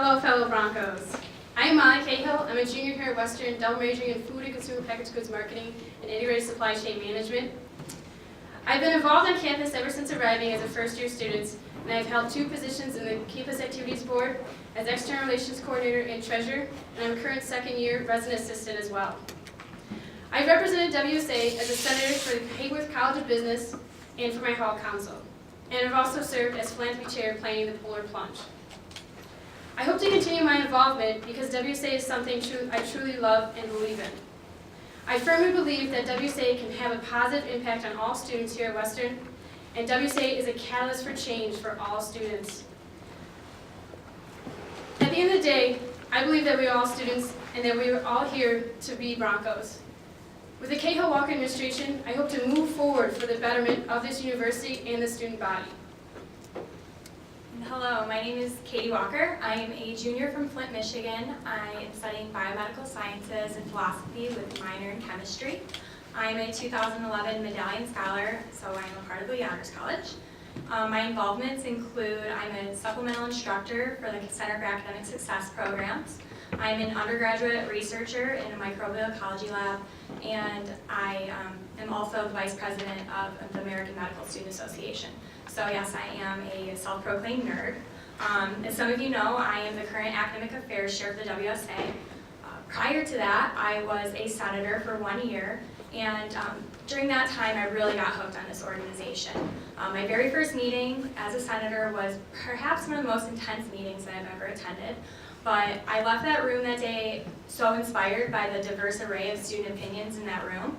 Hello, fellow Broncos. I'm Molly Cahill. I'm a junior here at Western, double majoring in food and consumer packaged goods marketing and integrated supply chain management. I've been involved on campus ever since arriving as a first-year student, and I've held 2 positions in the Campus Activities Board as External Relations Coordinator and Treasurer, and I'm a current second-year resident assistant as well. I've represented WSA as a senator for the Hayworth College of Business and for my hall council, and I've also served as philanthropy chair planning the Polar Plunge. I hope to continue my involvement because WSA is something I truly love and believe in. I firmly believe that WSA can have a positive impact on all students here at Western, and WSA is a catalyst for change for all students. At the end of the day, I believe that we are all students and that we are all here to be Broncos. With the Cahill Walker administration, I hope to move forward for the betterment of this university and the student body. Hello, my name is Katie Walker. I am a junior from Flint, Michigan. I am studying biomedical sciences and philosophy with a minor in chemistry. I am a 2011 Medallion Scholar, so I am a part of the Honors College. My involvements include I'm a supplemental instructor for the Center for Academic Success programs. I'm an undergraduate researcher in a microbial ecology lab, and I am also the vice president of the American Medical Student Association. So yes, I am a self-proclaimed nerd. As some of you know, I am the current academic affairs chair for the WSA. Prior to that, I was a senator for 1 year, and during that time, I really got hooked on this organization. My very first meeting as a senator was perhaps one of the most intense meetings that I've ever attended, but I left that room that day so inspired by the diverse array of student opinions in that room.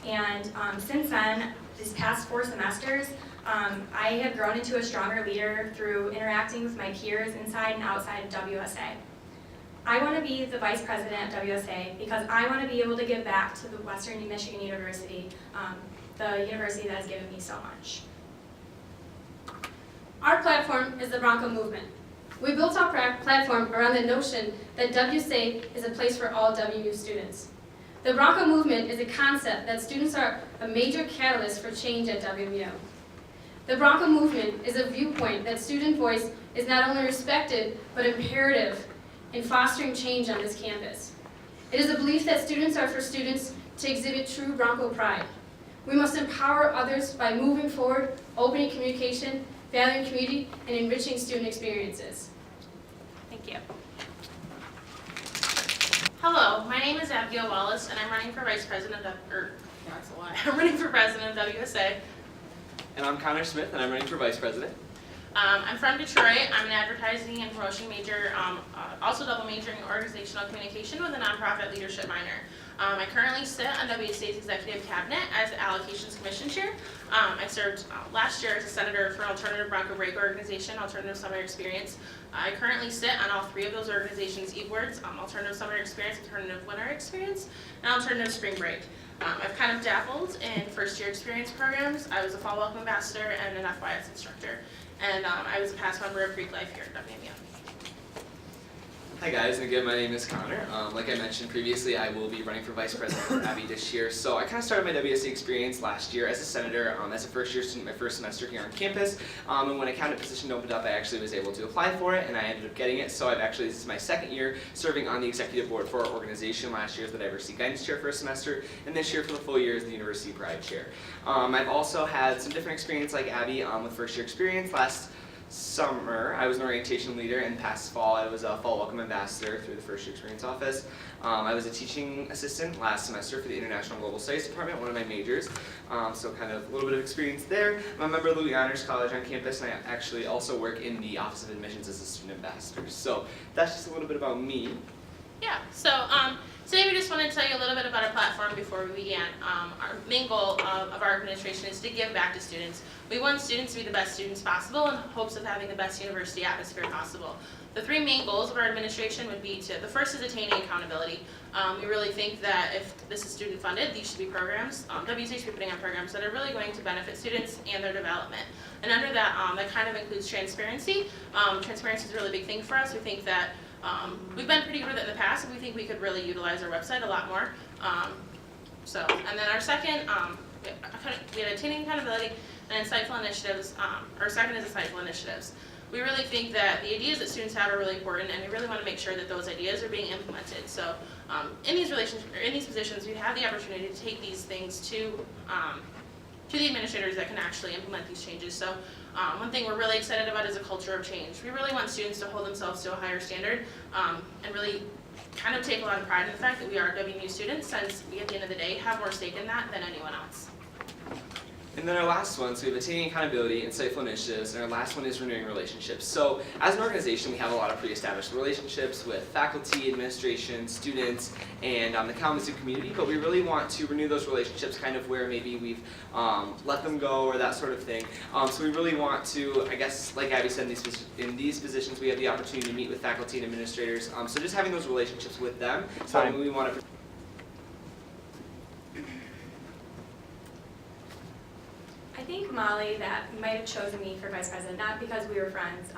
And since then, these past 4 semesters, I have grown into a stronger leader through interacting with my peers inside and outside of WSA. I want to be the vice president of WSA because I want to be able to give back to the Western Michigan University, the university that has given me so much. Our platform is the Bronco movement. We built our platform around the notion that WSA is a place for all WU students. The Bronco movement is a concept that students are a major catalyst for change at WMU. The Bronco movement is a viewpoint that student voice is not only respected, but imperative in fostering change on this campus. It is a belief that students are for students to exhibit true Bronco pride. We must empower others by moving forward, opening communication, valuing community, and enriching student experiences. Thank you. Hello, my name is Abigail Wallace, and I'm running for Vice President of, I'm running for President of WSA. And I'm Connor Smith, and I'm running for Vice President. I'm from Detroit. I'm an advertising and promotion major, also double majoring in organizational communication with a nonprofit leadership minor. I currently sit on WSA's Executive Cabinet as Allocations Commission Chair. I served last year as a senator for Alternative Bronco Break Organization, Alternative Summer Experience. I currently sit on all 3 of those organizations' e-boards, Alternative Summer Experience, Alternative Winter Experience, and Alternative Spring Break. I've kind of dabbled in first-year experience programs. I was a Fall Welcome Ambassador and an FYS instructor. And I was a past member of Greek Life here at WMU. Hi guys, and again, my name is Connor. Like I mentioned previously, I will be running for Vice President for Abby this year. So I kind of started my WSA experience last year as a senator, as a first-year student, my first semester here on campus. And when a cabinet position opened up, I actually was able to apply for it, and I ended up getting it. So this is my 2nd year serving on the executive board for our organization. Last year as the Diversity Guidance Chair for a semester, and this year for the full year as the University Pride Chair. I've also had some different experience like Abby with first-year experience. Last summer, I was an orientation leader, and past fall, I was a Fall Welcome Ambassador through the First Year Experience Office. I was a teaching assistant last semester for the International Global Studies Department, one of my majors, so kind of a little bit of experience there. I'm a member of the Honors College on campus, and I actually also work in the Office of Admissions as a student ambassador. So that's just a little bit about me. Yeah, so today we just wanted to tell you a little bit about our platform before we began. Our main goal of our administration is to give back to students. We want students to be the best students possible in hopes of having the best university atmosphere possible. The 3 main goals of our administration would be the first is attaining accountability. We really think that if this is student funded, these should be programs, WSA should be putting on programs that are really going to benefit students and their development. And under that, that kind of includes transparency. Transparency is a really big thing for us. We think that we've been pretty good with it in the past, and we think we could really utilize our website a lot more. And then our second, we had attaining accountability and insightful initiatives. Our second is insightful initiatives. we really think that the ideas that students have are really important, and we really want to make sure that those ideas are being implemented. So in these positions, we have the opportunity to take these things to the administrators that can actually implement these changes. So one thing we're really excited about is a culture of change. We really want students to hold themselves to a higher standard and really kind of take a lot of pride in the fact that we are WMU students, since we, at the end of the day, have more stake in that than anyone else. And then our last one, so we have attaining accountability, insightful initiatives, and our last one is renewing relationships. So as an organization, we have a lot of pre-established relationships with faculty, administration, students, and the Kalamazoo community, but we really want to renew those relationships kind of where maybe we've let them go or that sort of thing. So we really want to, I guess, like Abby said, in these positions, we have the opportunity to meet with faculty and administrators. So just having those relationships with them, so we want to. I think Molly, that might have chosen me for vice president, not because we were friends.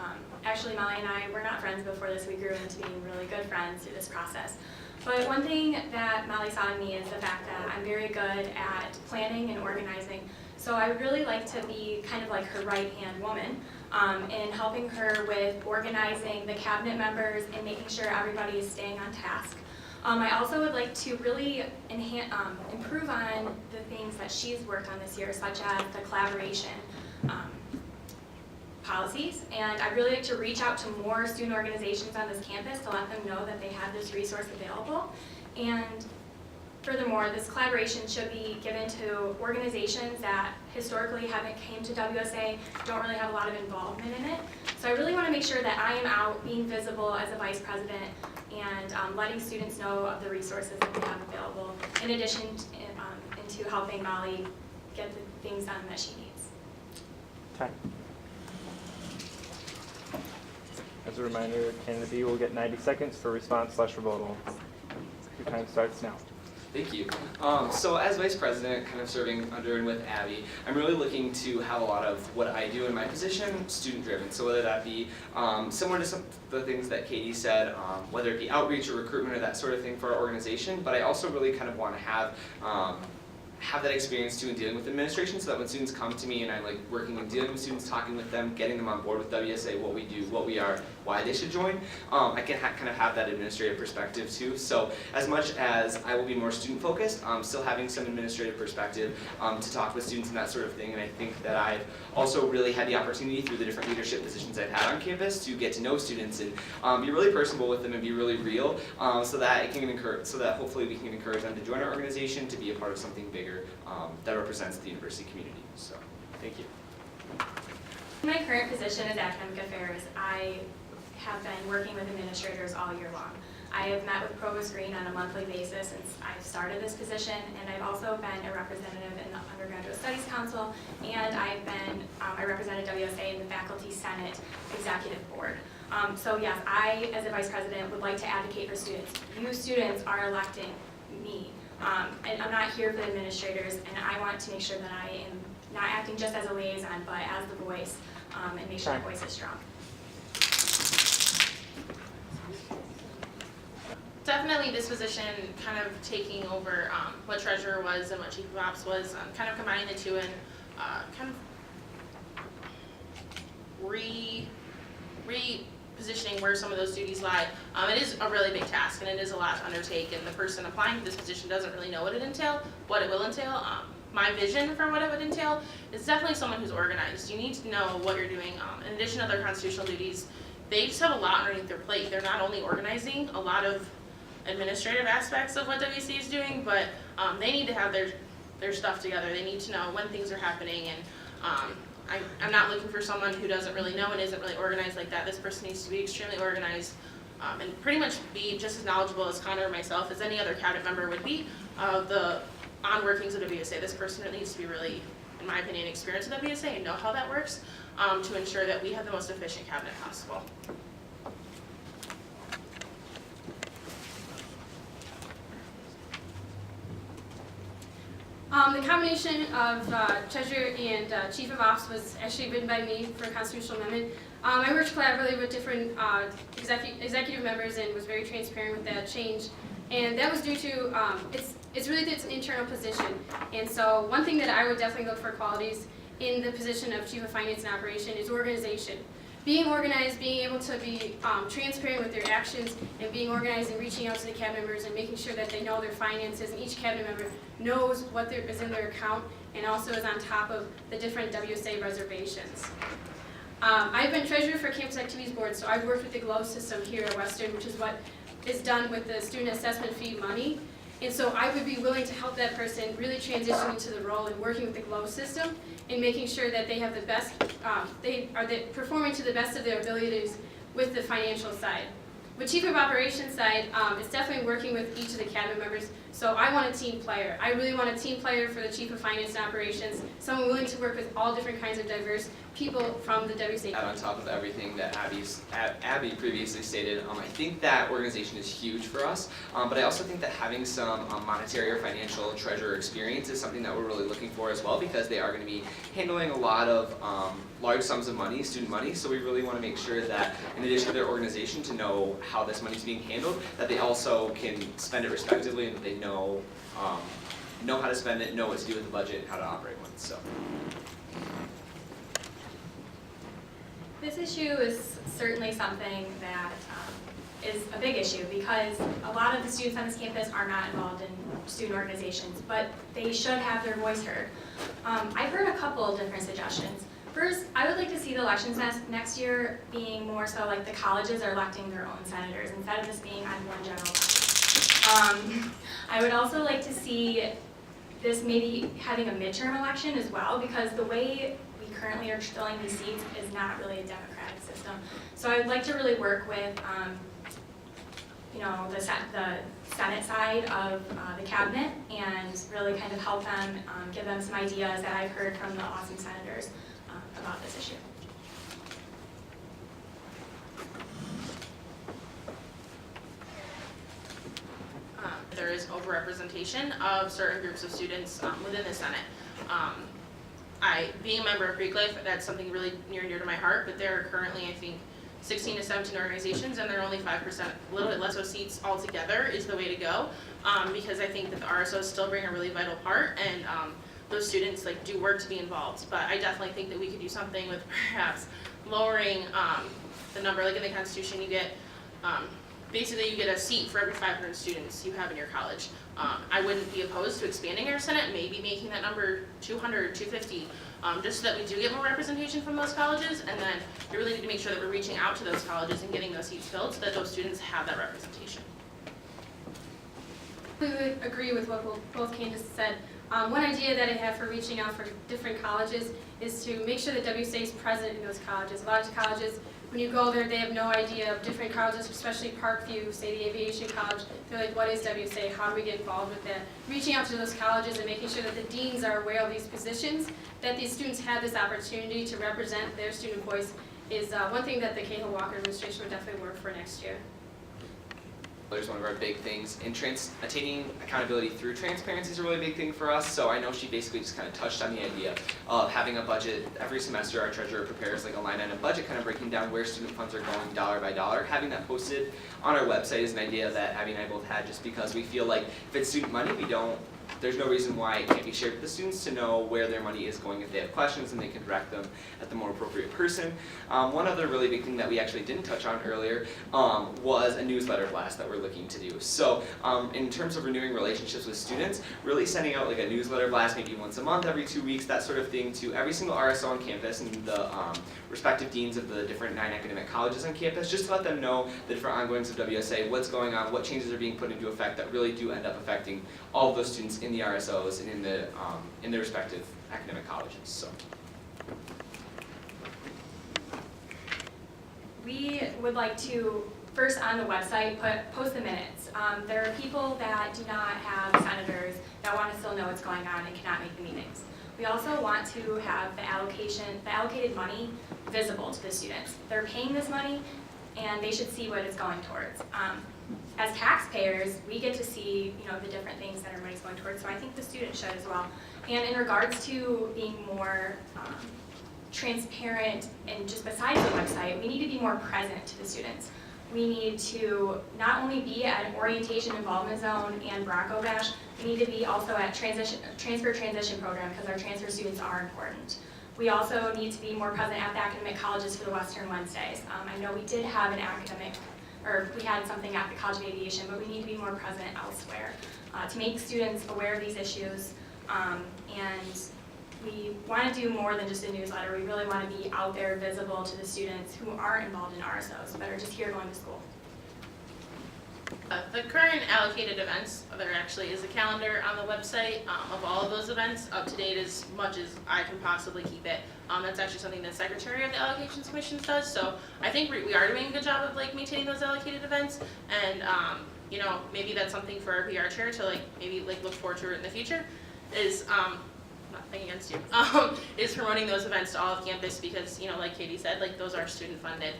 Actually, Molly and I were not friends before this. We grew into being really good friends through this process. But one thing that Molly saw in me is the fact that I'm very good at planning and organizing. So I would really like to be kind of like her right-hand woman in helping her with organizing the cabinet members and making sure everybody is staying on task. I also would like to really improve on the things that she's worked on this year, such as the collaboration policies. And I'd really like to reach out to more student organizations on this campus to let them know that they have this resource available. And furthermore, this collaboration should be given to organizations that historically haven't came to WSA, don't really have a lot of involvement in it. So I really want to make sure that I am out being visible as a vice president and letting students know of the resources that we have available, in addition into helping Molly get the things done that she needs. Time. As a reminder, candidate B will get 90 seconds for response/rebuttal. Your time starts now. Thank you. So as vice president, kind of serving under and with Abby, I'm really looking to have a lot of what I do in my position student-driven. So whether that be similar to some of the things that Katie said, whether it be outreach or recruitment or that sort of thing for our organization, but I also really kind of want to have that experience too in dealing with administration, so that when students come to me and I'm like working and dealing with students, talking with them, getting them on board with WSA, what we do, what we are, why they should join, I can kind of have that administrative perspective too. So as much as I will be more student focused, still having some administrative perspective to talk with students and that sort of thing. And I think that I've also really had the opportunity through the different leadership positions I've had on campus to get to know students and be really personable with them and be really real, so that hopefully we can encourage them to join our organization, to be a part of something bigger that represents the university community. So, thank you. In my current position as academic affairs, I have been working with administrators all year long. I have met with Provost Green on a monthly basis since I've started this position, and I've also been a representative in the Undergraduate Studies Council, and I represented WSA in the Faculty Senate Executive Board. So yes, I, as a vice president, would like to advocate for students. You students are electing me. And I'm not here for the administrators, and I want to make sure that I am not acting just as a liaison, but as the voice, and make sure that voice is strong. Definitely this position kind of taking over what treasurer was and what chief of ops was, kind of combining the two and kind of repositioning where some of those duties lie. It is a really big task, and it is a lot to undertake, and the person applying for this position doesn't really know what it will entail. My vision for what it would entail is definitely someone who's organized. You need to know what you're doing. In addition to their constitutional duties, they just have a lot underneath their plate. They're not only organizing a lot of administrative aspects of what WC is doing, but they need to have their stuff together. They need to know when things are happening, and I'm not looking for someone who doesn't really know and isn't really organized like that. This person needs to be extremely organized and pretty much be just as knowledgeable as Connor or myself as any other cabinet member would be of the on-workings of WSA. This person needs to be really, in my opinion, experienced with WSA and know how that works to ensure that we have the most efficient cabinet possible. The combination of treasurer and chief of ops was actually written by me for a constitutional amendment. I worked collaboratively with different executive members and was very transparent with that change. And that was due to, it's an internal position. And so one thing that I would definitely look for qualities in the position of chief of finance and operation is organization. being organized, being able to be transparent with their actions, and being organized and reaching out to the cabinet members and making sure that they know their finances, and each cabinet member knows what is in their account and also is on top of the different WSA reservations. I've been treasurer for Campus Activities Board, so I've worked with the GLOW system here at Western, which is what is done with the student assessment fee money. And so I would be willing to help that person really transition into the role and working with the GLOW system and making sure that they have the best, they are performing to the best of their abilities with the financial side. With Chief of Operations side, it's definitely working with each of the cabinet members. So I want a team player. I really want a team player for the Chief of Finance and Operations, someone willing to work with all different kinds of diverse people from the WSA. On top of everything that Abby previously stated, I think that organization is huge for us, but I also think that having some monetary or financial treasurer experience is something that we're really looking for as well, because they are going to be handling a lot of large sums of money, student money, so we really want to make sure that in addition to their organization to know how this money is being handled, that they also can spend it respectively and that they know how to spend it, know what to do with the budget, and how to operate one. So. This issue is certainly something that is a big issue because a lot of the students on this campus are not involved in student organizations, but they should have their voice heard. I've heard a couple of different suggestions. First, I would like to see the elections next year being more so like the colleges are electing their own senators instead of this being on one general body. I would also like to see this maybe having a midterm election as well, because the way we currently are filling these seats is not really a democratic system. So I would like to really work with the Senate side of the cabinet and really kind of help them, give them some ideas that I've heard from the awesome senators about this issue. There is overrepresentation of certain groups of students within the Senate. Being a member of Greek Life, that's something really near and dear to my heart, but there are currently, I think, 16 to 17 organizations, and there are only 5%, a little bit less of seats altogether is the way to go, because I think that the RSOs still bring a really vital part, and those students do work to be involved. But I definitely think that we could do something with perhaps lowering the number, like in the Constitution, you get basically you get a seat for every 500 students you have in your college. I wouldn't be opposed to expanding our Senate, maybe making that number 200, 250, just so that we do get more representation from those colleges, and then we really need to make sure that we're reaching out to those colleges and getting those seats filled so that those students have that representation. I completely agree with what both candidates said. One idea that I have for reaching out for different colleges is to make sure that WSA is present in those colleges. A lot of colleges, when you go there, they have no idea of different colleges, especially Parkview, say the Aviation College. They're like, what is WSA? How do we get involved with that? Reaching out to those colleges and making sure that the deans are aware of these positions, that these students have this opportunity to represent their student voice is one thing that the Cahill Walker administration would definitely work for next year. There's one of our big things, and attaining accountability through transparency is a really big thing for us. So I know she basically just kind of touched on the idea of having a budget. Every semester our treasurer prepares like a line item budget, kind of breaking down where student funds are going dollar by dollar. Having that posted on our website is an idea that Abby and I both had, just because we feel like if it's student money, there's no reason why it can't be shared with the students to know where their money is going if they have questions, and they can direct them at the more appropriate person. One other really big thing that we actually didn't touch on earlier was a newsletter blast that we're looking to do. So in terms of renewing relationships with students, really sending out like a newsletter blast maybe once a month, every 2 weeks, that sort of thing, to every single RSO on campus and the respective deans of the different 9 academic colleges on campus, just to let them know the different ongoings of WSA, what's going on, what changes are being put into effect that really do end up affecting all of those students in the RSOs and in their respective academic colleges. So. We would like to, first on the website, post the minutes. There are people that do not have senators that want to still know what's going on and cannot make the meetings. We also want to have the allocated money visible to the students. They're paying this money, and they should see what it's going towards. As taxpayers, we get to see, the different things that our money's going towards, so I think the students should as well. And in regards to being more transparent and just besides the website, we need to be more present to the students. We need to not only be at an orientation involvement zone and Bronco Bash, we need to be also at transfer transition program, because our transfer students are important. We also need to be more present at the academic colleges for the Western Wednesdays. I know we did have an academic, or we had something at the College of Aviation, but we need to be more present elsewhere to make students aware of these issues. And we want to do more than just a newsletter. We really want to be out there visible to the students who aren't involved in RSOs, but are just here going to school. The current allocated events, there actually is a calendar on the website of all of those events, up to date as much as I can possibly keep it. That's actually something the Secretary of the Allocations Commission does, so I think we are doing a good job of like maintaining those allocated events, and you know, maybe that's something for our PR chair to like maybe like look forward to in the future, is nothing against you, is promoting those events to all of campus, because you know, like Katie said, like those are student funded.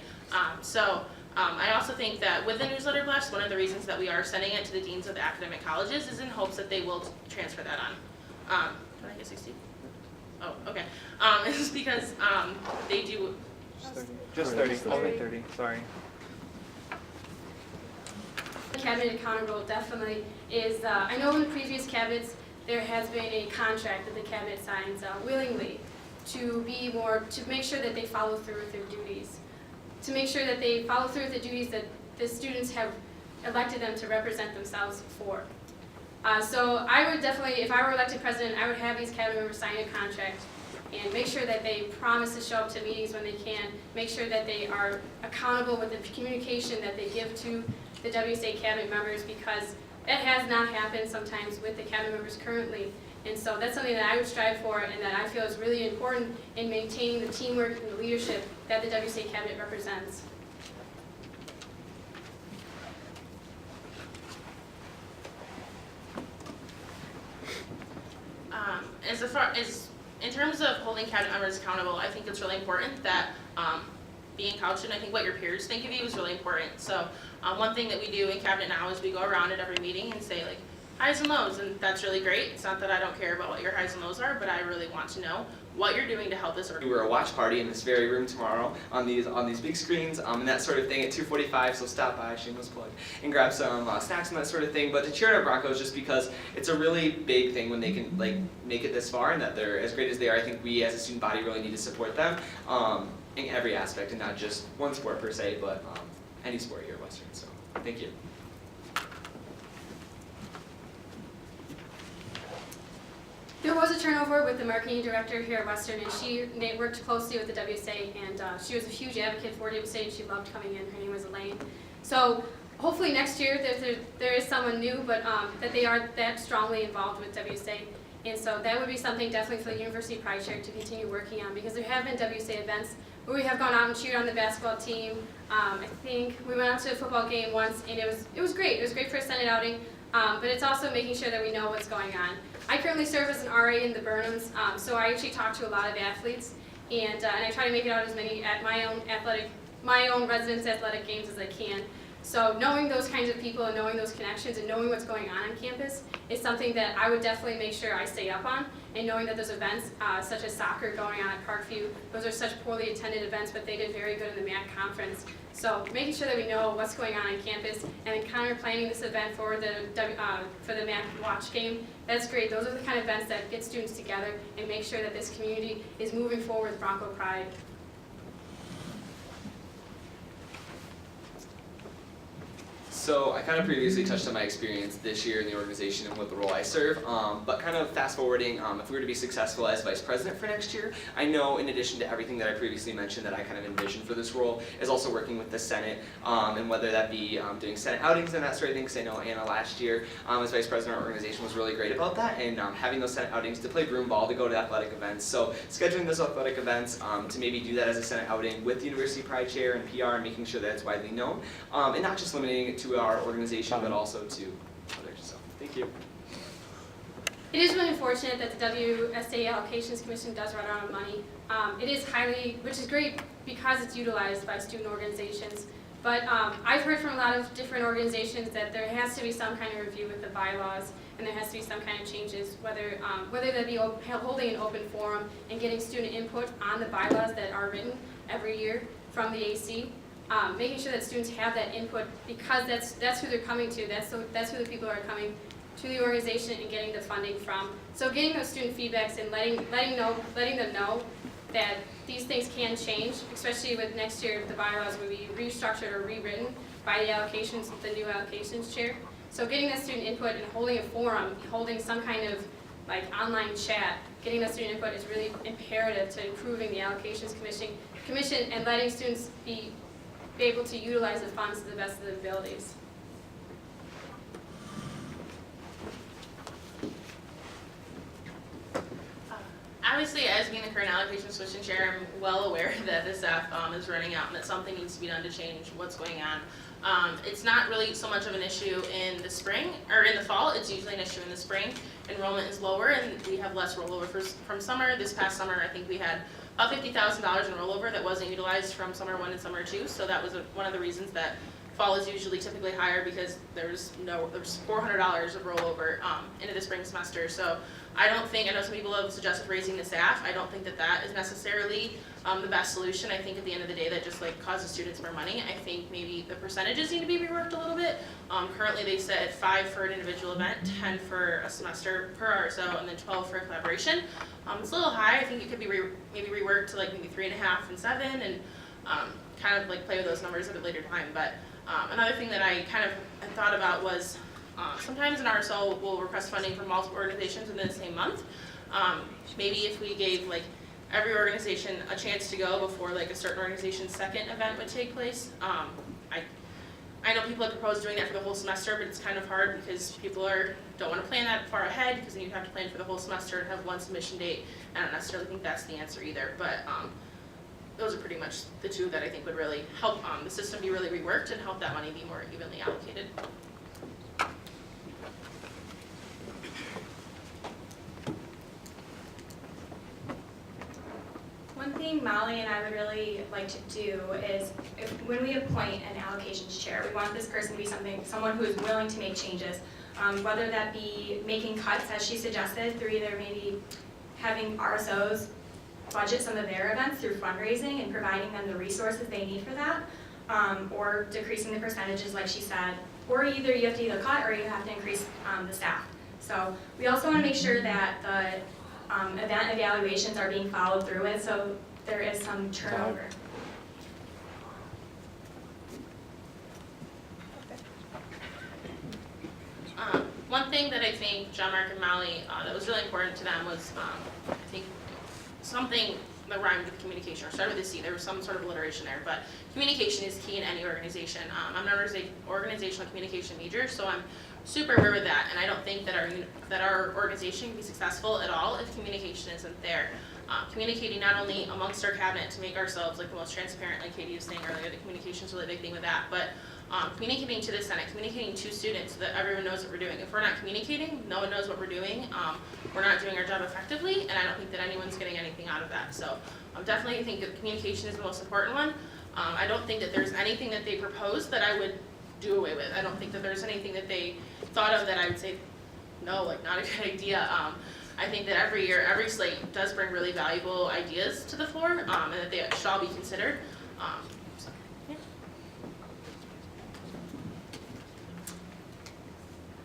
I also think that with the newsletter blast, one of the reasons that we are sending it to the deans of the academic colleges is in hopes that they will transfer that on. Can I get 60? Oh, okay. It's because they do. Just 30. Only 30. Sorry. The cabinet encounter role definitely is, I know in the previous cabinets, there has been a contract that the cabinet signs willingly to make sure that they follow through with their duties. To make sure that they follow through with the duties that the students have elected them to represent themselves for. So I would definitely, if I were elected president, I would have these cabinet members sign a contract and make sure that they promise to show up to meetings when they can, make sure that they are accountable with the communication that they give to the WSA cabinet members, because that has not happened sometimes with the cabinet members currently. And so that's something that I would strive for, and that I feel is really important in maintaining the teamwork and the leadership that the WSA cabinet represents. In terms of holding cabinet members accountable, I think it's really important that being couched, and I think what your peers think of you is really important. So one thing that we do in cabinet now is we go around at every meeting and say like highs and lows, and that's really great. It's not that I don't care about what your highs and lows are, but I really want to know what you're doing to help us. We're a watch party in this very room tomorrow on these big screens and that sort of thing at 2:45. So stop by, shameless plug, and grab some snacks and that sort of thing. But to cheer on our Broncos, just because it's a really big thing when they can like make it this far, and that they're as great as they are. I think we as a student body really need to support them in every aspect, and not just one sport per se, but any sport here at Western. So thank you. There was a turnover with the marketing director here at Western, and she worked closely with the WSA, and she was a huge advocate for WSA, and she loved coming in. Her name was Elaine. So hopefully next year there is someone new, but that they are that strongly involved with WSA. And so that would be something definitely for the University Pride Chair to continue working on, because there have been WSA events where we have gone out and cheered on the basketball team. I think we went out to a football game once, and it was great. It was great for a Senate outing, but it's also making sure that we know what's going on. I currently serve as an RA in the Burnhams, so I actually talk to a lot of athletes, and I try to make it out as many at my own residence athletic games as I can. So knowing those kinds of people and knowing those connections and knowing what's going on campus is something that I would definitely make sure I stay up on. And knowing that those events, such as soccer going on at Parkview, those are such poorly attended events, but they did very good in the MAC conference. So making sure that we know what's going on campus, and then kind of planning this event for the MAC watch game, that's great. Those are the kind of events that get students together and make sure that this community is moving forward with Bronco Pride. So I kind of previously touched on my experience this year in the organization and with the role I serve, but kind of fast forwarding, if we were to be successful as vice president for next year, I know in addition to everything that I previously mentioned that I kind of envisioned for this role is also working with the Senate, and whether that be doing Senate outings and that sort of thing, because I know Anna last year as vice president, our organization was really great about that, and having those Senate outings to play broom ball, to go to athletic events. So scheduling those athletic events to maybe do that as a Senate outing with the University Pride Chair and PR, and making sure that it's widely known, and not just limiting it to our organization, but also to others. So, thank you. It is really unfortunate that the WSA Allocations Commission does run out of money. It is which is great because it's utilized by student organizations. But I've heard from a lot of different organizations that there has to be some kind of review with the bylaws, and there has to be some kind of changes, whether that be holding an open forum and getting student input on the bylaws that are written every year from the AC. Making sure that students have that input, because that's who they're coming to. That's who the people are coming to the organization and getting the funding from. So getting those student feedbacks and letting them know that these things can change, especially with next year, the bylaws will be restructured or rewritten by the allocations, the new allocations chair. So getting that student input and holding a forum, holding some kind of like online chat, getting that student input is really imperative to improving the allocations commission and letting students be able to utilize the funds to the best of their abilities. Obviously, as being the current allocation switching chair, I'm well aware that the staff is running out and that something needs to be done to change what's going on. It's not really so much of an issue in the spring, or in the fall, it's usually an issue in the spring. Enrollment is lower and we have less rollover from summer. This past summer, I think we had about $50,000 in rollover that wasn't utilized from summer 1 and summer 2, so that was one of the reasons that fall is usually typically higher, because there's $400 of rollover into the spring semester. So I know some people have suggested raising the staff. I don't think that is necessarily the best solution. I think at the end of the day that just like causes students more money. I think maybe the percentages need to be reworked a little bit. Currently they said 5 for an individual event, 10 for a semester per RSO, and then 12 for a collaboration. It's a little high. I think it could be maybe reworked to like maybe 3.5 and 7, and kind of like play with those numbers at a later time. But another thing that I kind of thought about was sometimes an RSO will request funding from multiple organizations within the same month. Maybe if we gave like every organization a chance to go before like a certain organization's second event would take place. I know people have proposed doing that for the whole semester, but it's kind of hard because people don't want to plan that far ahead, because then you have to plan for the whole semester and have one submission date. I don't necessarily think that's the answer either, but those are pretty much the two that I think would really help the system be really reworked and help that money be more evenly allocated. One thing Molly and I would really like to do is, when we appoint an allocations chair, we want this person to be someone who is willing to make changes, whether that be making cuts, as she suggested, through either maybe having RSOs budget some of their events through fundraising and providing them the resources they need for that, or decreasing the percentages like she said, or either you have to either cut or you have to increase the staff. So we also want to make sure that the event evaluations are being followed through with, so there is some turnover. One thing that I think John, Mark, and Molly, that was really important to them was, I think, something that rhymed with communication, or started with a C. There was some sort of alliteration there, but communication is key in any organization. I'm an organizational communication major, so I'm super aware of that, and I don't think that our organization can be successful at all if communication isn't there. Communicating not only amongst our cabinet to make ourselves like the most transparent, like Katie was saying earlier, the communication is a really big thing with that, but communicating to the Senate, communicating to students so that everyone knows what we're doing. If we're not communicating, no one knows what we're doing, we're not doing our job effectively, and I don't think that anyone's getting anything out of that. So definitely I think that communication is the most important one. I don't think that there's anything that they propose that I would do away with. I don't think that there's anything that they thought of that I would say, no, like not a good idea. I think that every year, every slate does bring really valuable ideas to the floor, and that they should all be considered. So, yeah.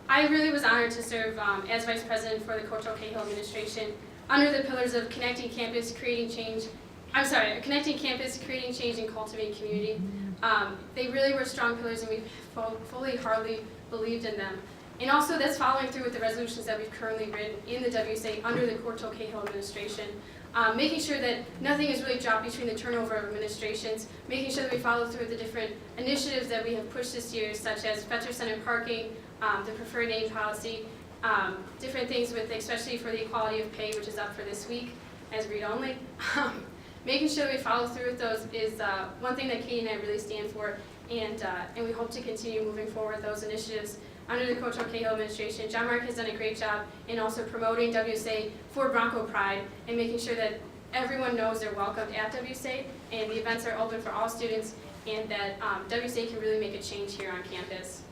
I really was honored to serve as Vice President for the Coach Cahill administration under the pillars of connecting campus, creating change, and cultivating community. They really were strong pillars, and we fully, hardly believed in them. And also that's following through with the resolutions that we've currently written in the WSA under the Coach Cahill administration, making sure that nothing is really dropped between the turnover of administrations, making sure that we follow through with the different initiatives that we have pushed this year, such as Fetcher Center parking, the preferred name policy, different things with, especially for the equality of pay, which is up for this week as read only. Making sure we follow through with those is one thing that Katie and I really stand for, and we hope to continue moving forward with those initiatives under the Coach Cahill administration. John Mark has done a great job in also promoting WSA for Bronco Pride and making sure that everyone knows they're welcomed at WSA and the events are open for all students, and that WSA can really make a change here on campus.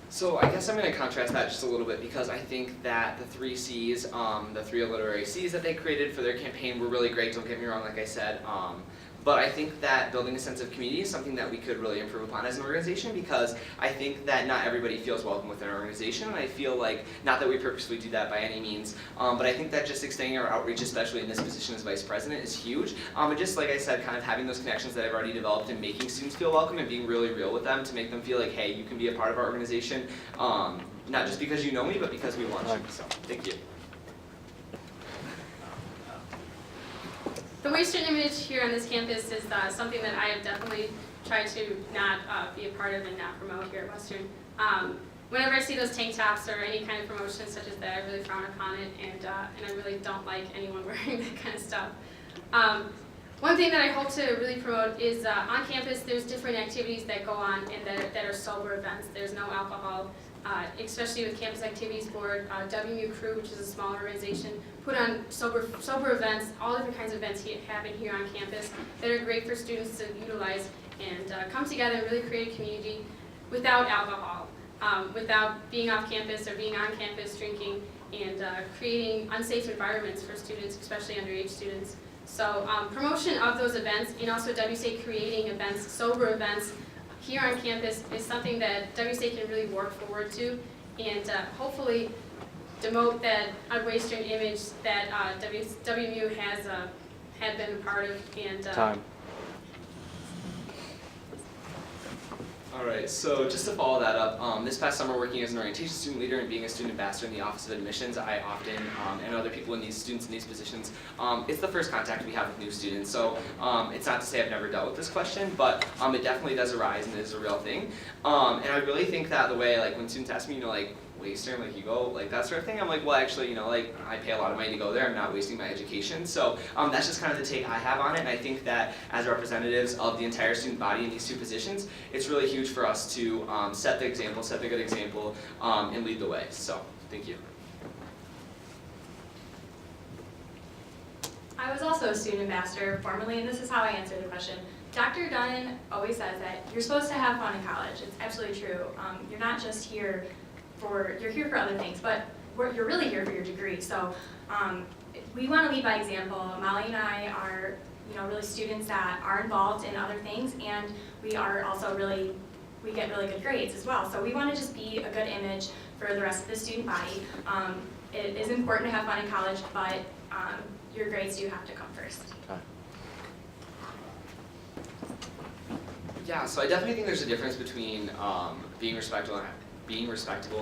So I guess I'm going to contrast that just a little bit, because I think that the 3 C's, the 3 literary C's that they created for their campaign were really great. Don't get me wrong, like I said, But I think that building a sense of community is something that we could really improve upon as an organization, because I think that not everybody feels welcome within our organization, and I feel like, not that we purposely do that by any means, but I think that just extending our outreach, especially in this position as vice president, is huge. And just like I said, kind of having those connections that I've already developed and making students feel welcome and being really real with them to make them feel like, hey, you can be a part of our organization, not just because you know me, but because we want you. So, thank you. The Western image here on this campus is something that I have definitely tried to not be a part of and not promote here at Western. Whenever I see those tank tops or any kind of promotion such as that, I really frown upon it, and I really don't like anyone wearing that kind of stuff. One thing that I hope to really promote is on campus there's different activities that go on and that are sober events. There's no alcohol, especially with Campus Activities Board. WMU Crew, which is a small organization, put on sober events, all different kinds of events happen here on campus that are great for students to utilize and come together and really create a community without alcohol, without being off campus or being on campus drinking and creating unsafe environments for students, especially underage students. So promotion of those events and also WSA creating events, sober events here on campus is something that WSA can really work forward to and hopefully demote that Western image that WMU has had been a part of. And Time. All right, so just to follow that up, this past summer working as an orientation student leader and being a student ambassador in the Office of Admissions, I often, and other people in these students in these positions, it's the first contact we have with new students. So it's not to say I've never dealt with this question, but it definitely does arise and it is a real thing. And I really think that the way, like when students ask me, you know, like, Western, like you go, like that sort of thing, I'm like, well actually, you know, like I pay a lot of money to go there, I'm not wasting my education. So that's just kind of the take I have on it, and I think that as representatives of the entire student body in these two positions, it's really huge for us to set the example, set the good example, and lead the way. So, thank you. I was also a student ambassador formerly, and this is how I answered the question. Dr. Dunn always says that you're supposed to have fun in college. It's absolutely true. You're not just here you're here for other things, but you're really here for your degree. So we want to lead by example. Molly and I are, really students that are involved in other things, and we are also we get really good grades as well. So we want to just be a good image for the rest of the student body. It is important to have fun in college, but your grades do have to come first. Yeah, so I definitely think there's a difference between being respectful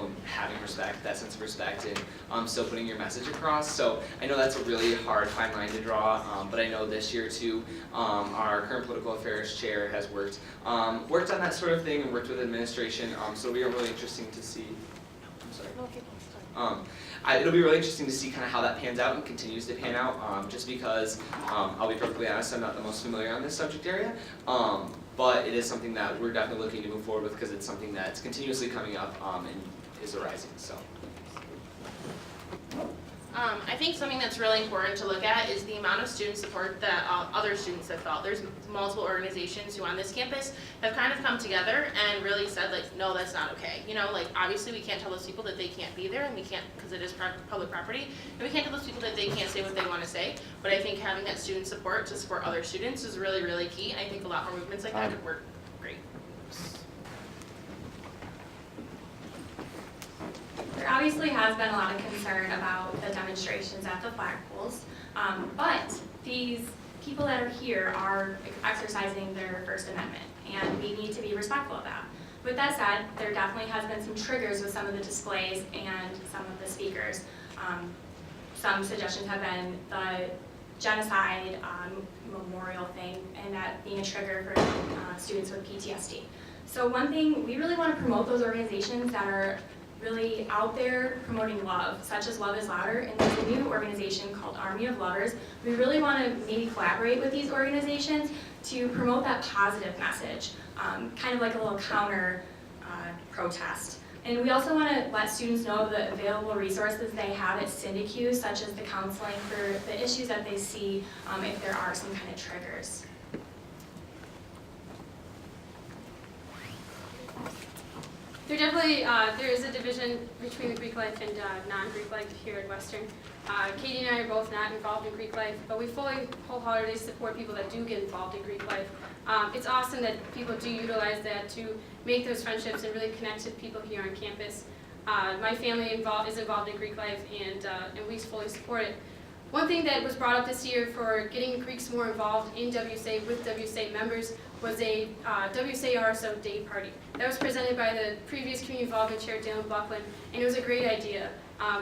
and having respect, that sense of respect, and still putting your message across. So I know that's a really hard fine line to draw, but I know this year too, our current political affairs chair has worked on that sort of thing and worked with administration. So it'll be really interesting to see. I'm sorry. It'll be really interesting to see kind of how that pans out and continues to pan out. Just because I'll be perfectly honest, I'm not the most familiar on this subject area. But it is something that we're definitely looking to move forward with because it's something that's continuously coming up and is arising. So. I think something that's really important to look at is the amount of student support that other students have felt. There's multiple organizations who on this campus have kind of come together and really said, like, no, that's not okay. Like obviously we can't tell those people that they can't be there, and we can't, because it is public property, and we can't tell those people that they can't say what they want to say. But I think having that student support to support other students is really, really key. And I think a lot more movements like that could work great. There obviously has been a lot of concern about the demonstrations at the flagpoles, but these people that are here are exercising their First Amendment, and we need to be respectful of that. With that said, there definitely has been some triggers with some of the displays and some of the speakers. Some suggestions have been the genocide memorial thing, and that being a trigger for students with PTSD. So one thing, we really want to promote those organizations that are really out there promoting love, such as Love is Louder, and there's a new organization called Army of Lovers. We really want to maybe collaborate with these organizations to promote that positive message, kind of like a little counter protest. And we also want to let students know the available resources they have at SyndiQ, such as the counseling for the issues that they see if there are some kind of triggers. There is a division between the Greek life and non-Greek life here at Western. Katie and I are both not involved in Greek life, but we fully, wholeheartedly support people that do get involved in Greek life. It's awesome that people do utilize that to make those friendships and really connect to people here on campus. My family is involved in Greek life, and we fully support it. One thing that was brought up this year for getting Greeks more involved in WSA with WSA members was a WSA RSO day party. That was presented by the previous Community Involvement Chair, Dylan Buckland, and it was a great idea.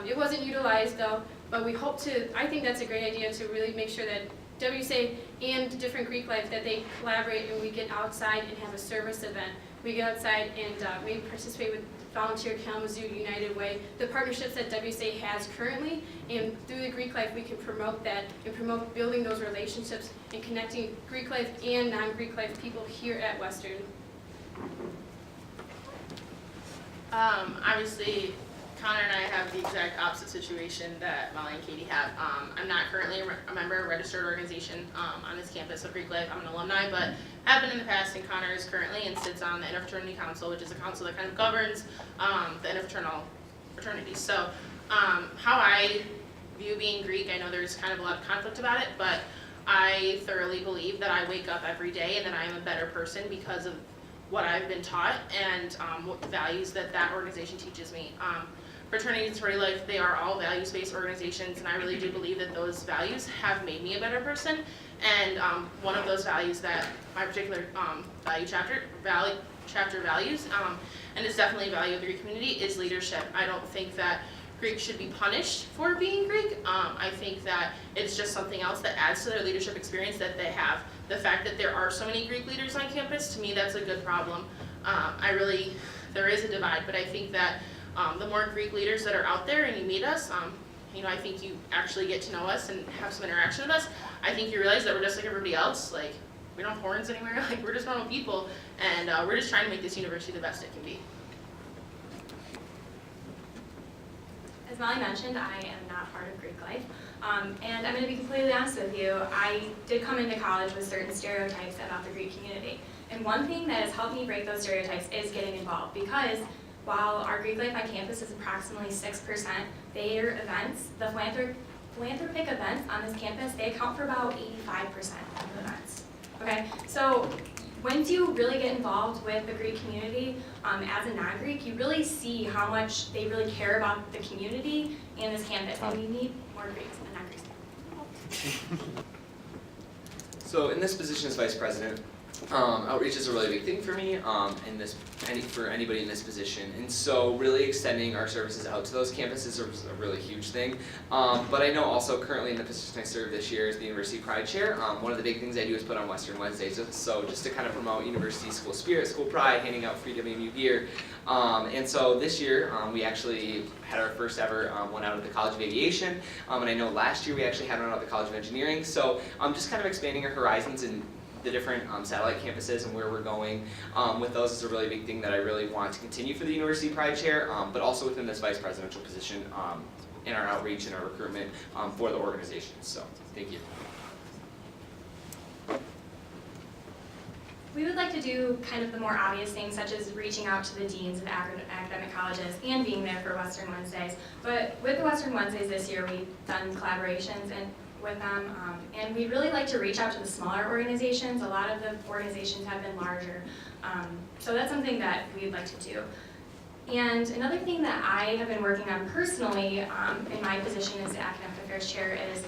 It wasn't utilized though, but I think that's a great idea to really make sure that WSA and different Greek life, that they collaborate and we get outside and have a service event. We get outside and we participate with Volunteer Kalamazoo United Way, the partnerships that WSA has currently, and through the Greek life we can promote that and promote building those relationships and connecting Greek life and non-Greek life people here at Western. Obviously, Connor and I have the exact opposite situation that Molly and Katie have. I'm not currently a member of a registered organization on this campus of Greek life. I'm an alumni, but have been in the past, and Connor is currently and sits on the Interfraternity Council, which is a council that kind of governs the interfraternal fraternities. So how I view being Greek, I know there's kind of a lot of conflict about it, but I thoroughly believe that I wake up every day and that I am a better person because of what I've been taught and what the values that organization teaches me. Fraternity and sorority life, they are all values-based organizations, and I really do believe that those values have made me a better person. And one of those values that my particular chapter values, and it's definitely a value of the Greek community, is leadership. I don't think that Greeks should be punished for being Greek. I think that it's just something else that adds to their leadership experience that they have. The fact that there are so many Greek leaders on campus, to me, that's a good problem. There is a divide, but I think that the more Greek leaders that are out there and you meet us, I think you actually get to know us and have some interaction with us. I think you realize that we're just like everybody else. Like, we don't have horns anywhere. Like, we're just normal people, and we're just trying to make this university the best it can be. As Molly mentioned, I am not part of Greek life, and I'm going to be completely honest with you. I did come into college with certain stereotypes about the Greek community, and one thing that has helped me break those stereotypes is getting involved, because while our Greek life on campus is approximately 6%, their events, the philanthropic events on this campus, they account for about 85% of the events. Okay, so once you really get involved with the Greek community as a non-Greek, you really see how much they really care about the community and this campus, and we need more Greeks and non-Greeks. So in this position as vice president, outreach is a really big thing for me, for anybody in this position. And so really extending our services out to those campuses is a really huge thing. But I know also currently in the position I serve this year as the University Pride Chair, one of the big things I do is put on Western Wednesdays. So just to kind of promote university school spirit, school pride, handing out free WMU gear. And so this year we actually had our first ever one out at the College of Aviation. And I know last year we actually had one out at the College of Engineering. So just kind of expanding our horizons and the different satellite campuses and where we're going with those is a really big thing that I really want to continue for the University Pride Chair, but also within this vice presidential position in our outreach and our recruitment for the organization. So, thank you. We would like to do kind of the more obvious things, such as reaching out to the deans of academic colleges and being there for Western Wednesdays. But with the Western Wednesdays this year, we've done collaborations with them, and we'd really like to reach out to the smaller organizations. A lot of the organizations have been larger, so that's something that we'd like to do. And another thing that I have been working on personally in my position as the Academic Affairs Chair is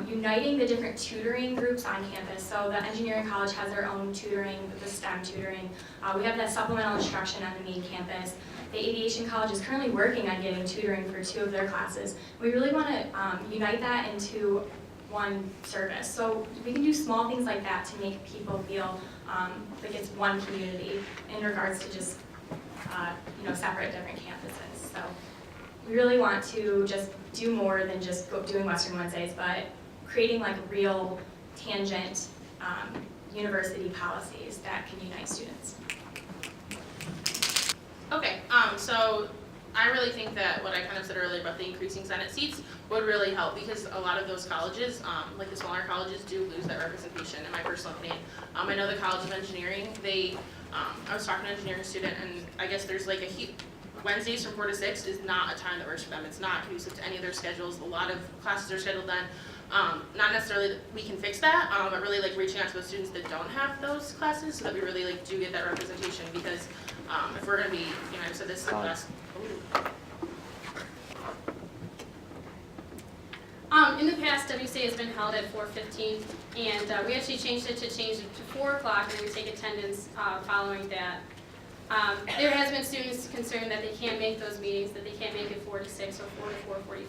uniting the different tutoring groups on campus. So the Engineering College has their own tutoring, the STEM tutoring. We have that supplemental instruction on the main campus. The Aviation College is currently working on getting tutoring for 2 of their classes. We really want to unite that into one service. So we can do small things like that to make people feel like it's one community in regards to just separate different campuses. So we really want to just do more than just doing Western Wednesdays, but creating like real tangent university policies that can unite students. Okay, so I really think that what I kind of said earlier about the increasing Senate seats would really help, because a lot of those colleges, like the smaller colleges, do lose that representation, in my personal opinion. I know the College of Engineering, they I was talking to an engineering student, and I guess there's like Wednesdays from 4 to 6 is not a time that works for them. It's not conducive to any of their schedules. A lot of classes are scheduled then. Not necessarily that we can fix that, but really like reaching out to those students that don't have those classes so that we really like do get that representation, because if we're going to be, I said this is the best. In the past, WSA has been held at 4:15, and we actually changed it to 4 o'clock, and we take attendance following that. There has been students concerned that they can't make those meetings, that they can't make it 4 to 6 or 4 to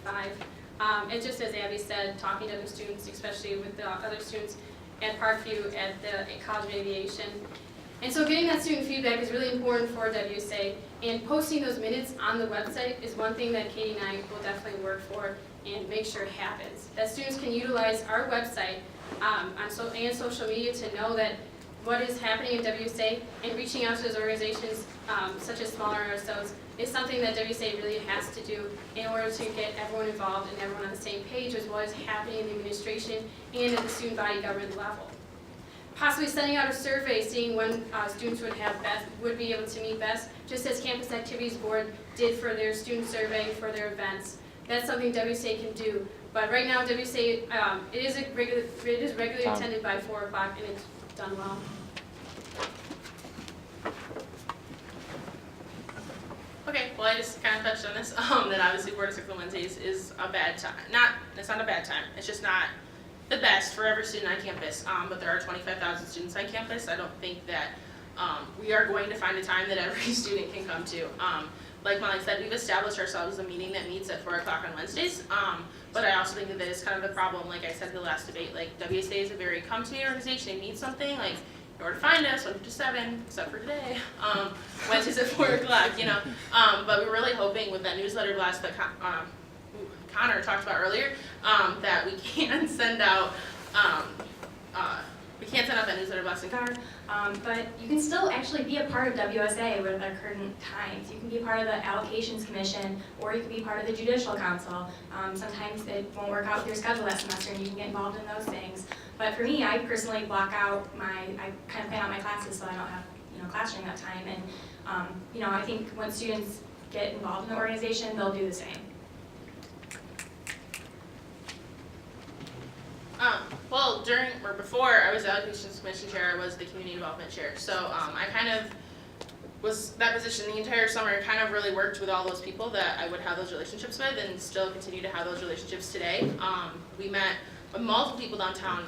4:45. And just as Abby said, talking to other students, especially with the other students at Parkview at the College of Aviation. And so getting that student feedback is really important for WSA, and posting those minutes on the website is one thing that Katie and I will definitely work for and make sure it happens. That students can utilize our website and social media to know that what is happening in WSA, and reaching out to those organizations such as smaller RSOs is something that WSA really has to do in order to get everyone involved and everyone on the same page with what is happening in the administration and at the student body government level. Possibly sending out a survey, seeing when students would be able to meet best, just as Campus Activities Board did for their student survey for their events. That's something WSA can do. But right now, WSA it is regularly attended by 4 o'clock, and it's done well. Okay, well I just kind of touched on this, that obviously 4 to 6 on Wednesdays is a bad time. It's not a bad time, it's just not the best for every student on campus, but there are 25,000 students on campus. I don't think that we are going to find a time that every student can come to. Like Molly said, we've established ourselves a meeting that meets at 4 o'clock on Wednesdays, but I also think that is kind of the problem, like I said in the last debate, like WSA is a very come-to-me organization. They need something, like in order to find us, 1 to 7, except for today, Wednesdays at 4 o'clock, but we're really hoping with that newsletter blast that Connor talked about earlier, that we can send out, that newsletter blast in Connor. But you can still actually be a part of WSA with our current times. You can be part of the Allocations Commission, or you can be part of the Judicial Council. Sometimes it won't work out with your schedule that semester, and you can get involved in those things. But for me, I personally block out I kind of plan out my classes so I don't have class during that time. And I think when students get involved in the organization, they'll do the same. Well, before I was the Allocations Commission Chair, I was the Community Development Chair. So I kind of was that position the entire summer, and kind of really worked with all those people that I would have those relationships with, and still continue to have those relationships today. We met with multiple people downtown,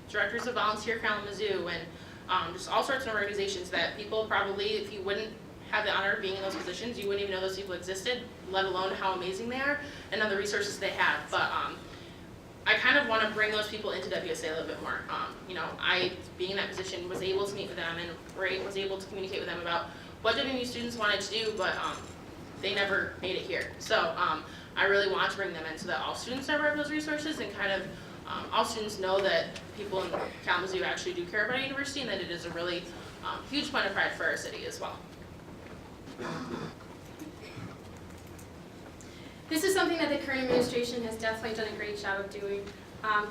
directors of Volunteer Kalamazoo, and just all sorts of organizations that people probably, if you wouldn't have the honor of being in those positions, you wouldn't even know those people existed, let alone how amazing they are and other resources they have. But I kind of want to bring those people into WSA a little bit more. I, being in that position, was able to meet with them and was able to communicate with them about what WMU students wanted to do, but they never made it here. So I really want to bring them in so that all students are aware of those resources, and kind of all students know that people in Kalamazoo actually do care about our university, and that it is a really huge point of pride for our city as well. This is something that the current administration has definitely done a great job of doing.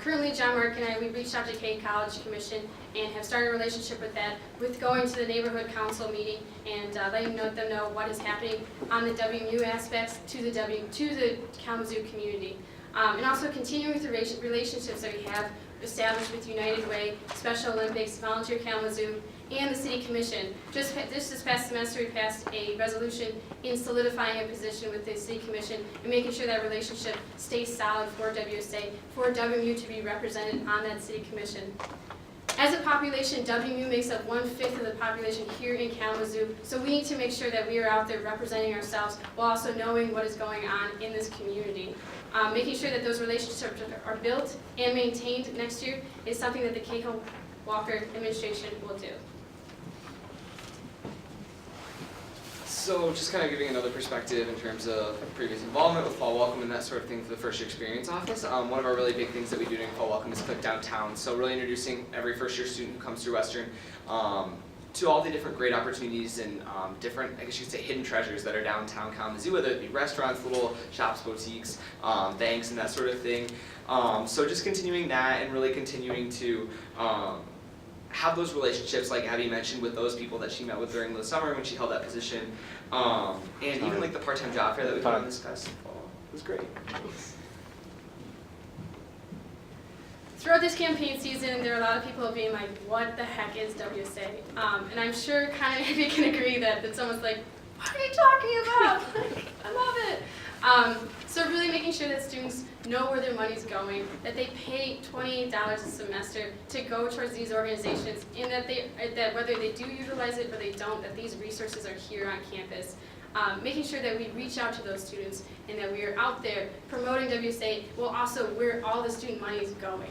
Currently, John Mark and I, we reached out to Cahill College Commission and have started a relationship with that, with going to the neighborhood council meeting and letting them know what is happening on the WMU aspects to the Kalamazoo community. And also continuing with the relationships that we have established with United Way, Special Olympics, Volunteer Kalamazoo, and the City Commission. Just this past semester, we passed a resolution in solidifying a position with the City Commission and making sure that relationship stays solid for WSA, for WMU to be represented on that City Commission. As a population, WMU makes up 1/5 of the population here in Kalamazoo, so we need to make sure that we are out there representing ourselves while also knowing what is going on in this community. Making sure that those relationships are built and maintained next year is something that the Cahill Walker administration will do. So just kind of giving another perspective in terms of previous involvement with Fall Welcome and that sort of thing for the First Year Experience Office. One of our really big things that we do during Fall Welcome is Click Downtown. So really introducing every first year student who comes through Western to all the different great opportunities and different, I guess you could say, hidden treasures that are downtown Kalamazoo, whether it be restaurants, little shops, boutiques, banks, and that sort of thing. So just continuing that and really continuing to have those relationships, like Abby mentioned, with those people that she met with during the summer when she held that position, and even like the part-time job fair that we put on this past fall. It was great. Throughout this campaign season, there are a lot of people being like, what the heck is WSA? And I'm sure kind of you can agree that someone's like, what are you talking about? Like, I love it. So really making sure that students know where their money's going, that they pay $28 a semester to go towards these organizations, and that whether they do utilize it or they don't, that these resources are here on campus. Making sure that we reach out to those students and that we are out there promoting WSA, well also where all the student money is going.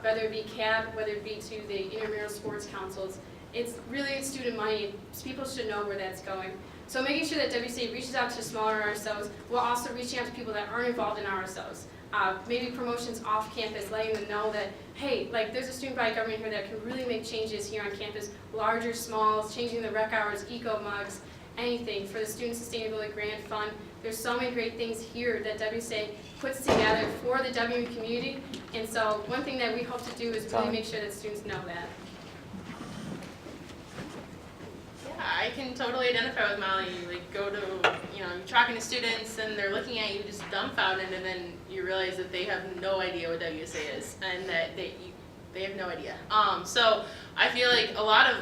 Whether it be CAB, whether it be to the intramural sports councils, it's really student money. People should know where that's going. So making sure that WSA reaches out to smaller RSOs while also reaching out to people that aren't involved in RSOs. Maybe promotions off campus, letting them know that, hey, like there's a student body government here that can really make changes here on campus, larger, smalls, changing the rec hours, eco mugs, anything for the Student Sustainability Grant Fund. There's so many great things here that WSA puts together for the WMU community. And so one thing that we hope to do is really make sure that students know that. Yeah, I can totally identify with Molly. You like go to, you're talking to students and they're looking at you just dumbfounded, and then you realize that they have no idea what WSA is and that they have no idea. So I feel like a lot of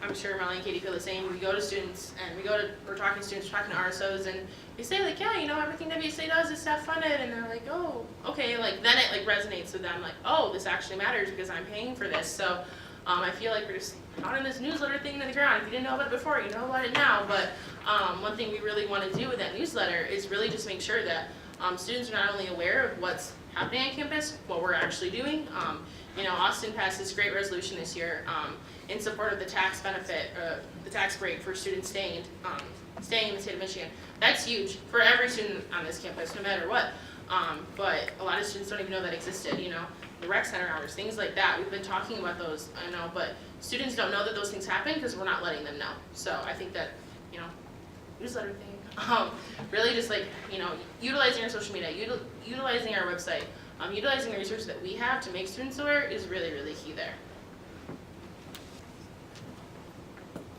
I'm sure Molly and Katie feel the same. We go to students and we're talking to students, we're talking to RSOs, and we say like, yeah, everything WSA does is staff funded, and they're like, oh, okay, then it resonates with them, like, oh, this actually matters because I'm paying for this. So I feel like we're just pounding this newsletter thing to the ground. If you didn't know about it before, you know about it now. But one thing we really want to do with that newsletter is really just make sure that students are not only aware of what's happening on campus, what we're actually doing. Austin passed this great resolution this year in support of the tax benefit, the tax break for students staying in the state of Michigan. That's huge for every student on this campus, no matter what. But a lot of students don't even know that existed. The rec center hours, things like that. We've been talking about those, I know, but students don't know that those things happen because we're not letting them know. So I think that, newsletter thing, really just utilizing our social media, utilizing our website, utilizing the resources that we have to make students aware is really, really key there.